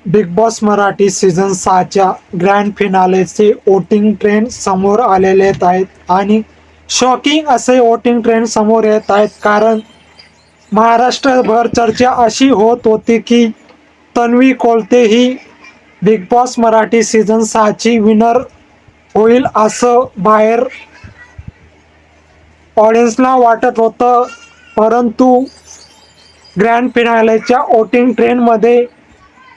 Big Boss Marathi season 6च्या grand फिनालेचे voting trend समोर आलेले आहेत आणि शॉकिंग असे वोटिंग ट्रेंड समोर येत आहेत. कारण महाराष्ट्रभर चर्चा अशी होत होती की तन्वी कोलते ही बिग बॉस मराठी सीझन 6ची विनर होईल असं बाहेर ऑडियन्सला वाटत होतं. परंतु ग्रँड फिनालेच्या वोटिंग ट्रेंडमध्ये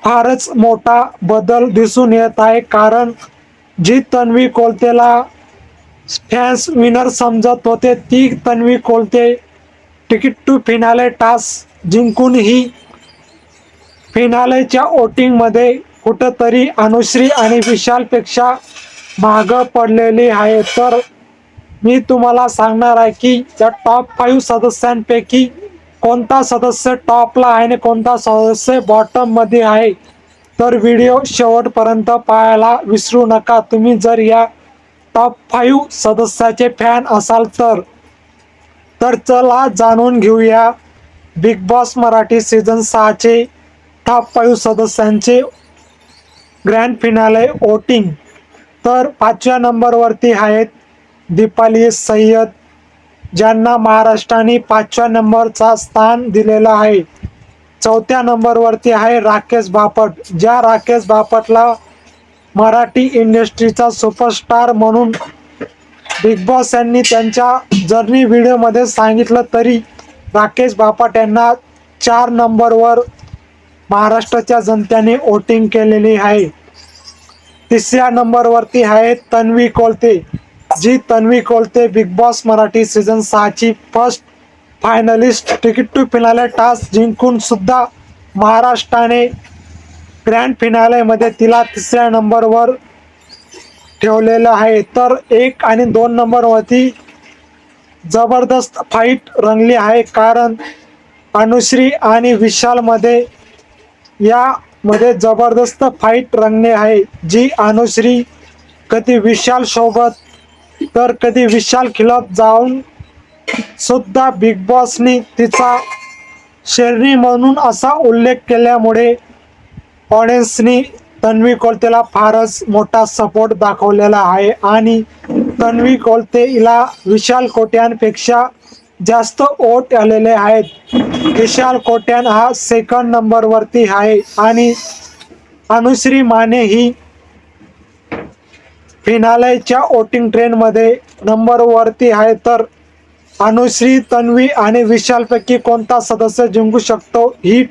फारच मोठा बदल दिसून येत आहे. कारण जी तन्वी कोलतेला फॅन्स विनर समजत होते ती Tanvi Kolte ticket to finale task जिंकूनही फिनालेच्या वोटिंगमध्ये कुठंतरी अनुश्री आणि विशालपेक्षा मागं पडलेली आहे. तर मी तुम्हाला सांगणार आहे की या टॉप 5 सदस्यांपैकी कोणता सदस्य टॉपला आहे आणि कोणता सदस्य बॉटम मध्ये आहे. तर व्हिडिओ शेवटपर्यंत पाहायला विसरू नका. तुम्ही जर या टॉप 5 सदस्याचे फॅन असाल तर चला जाणून घेऊया बिग बॉस मराठी सीझन 6चे टॉप 5 सदस्यांचे ग्रँड फिनाले वोटिंग. तर 5व्या नंबरवरती आहेत दीपाली सय्यद, ज्यांना महाराष्ट्राने 5व्या नंबरचा स्थान दिलेला आहे. 4थ्या नंबरवरती आहे राकेश बापट, ज्या राकेश बापटला मराठी इंडस्ट्रीचा सुपरस्टार म्हणून बिग बॉस यांनी त्यांच्या जर्नी व्हिडिओमध्ये सांगितलं, तरी राकेश बापट यांना 4 नंबरवर महाराष्ट्राच्या जनतेने वोटिंग केलेली आहे. 3ऱ्या नंबरवरती आहे तन्वी कोलते, जी Tanvi Kolte Bigg Boss Marathi season 6ची first finalist, ticket to finale task जिंकून सुद्धा महाराष्ट्राने ग्रँड फिनालेमध्ये तिला 3ऱ्या नंबरवर ठेवलेलं आहे. तर 1 आणि 2 नंबरवरती जबरदस्त फाईट रंगली आहे. कारण अनुश्री आणि विशालमध्ये यामध्ये जबरदस्त फाईट रंगणे आहे. जी अनुश्री कधी विशाल सोबत तर कधी विशाल खिलाफ जाऊन सुद्धा बिग बॉसनी तिचा शेरनी म्हणून असा उल्लेख केल्यामुळे ऑडियन्सनी तन्वी कोलतेला फारच मोठा सपोर्ट दाखवलेला आहे. आणि तन्वी कोलते हिला विशाल कोट्यानपेक्षा जास्त वोट आलेले आहेत. विशाल कोट्यान हा 2nd नंबरवरती आहे आणि अनुश्री माने ही फिनालेच्या वोटिंग ट्रेंडमध्ये नंबरवरती आहे. तर अनुश्री, तन्वी आणि विशालपैकी कोणता सदस्य जिंकू शकतो ही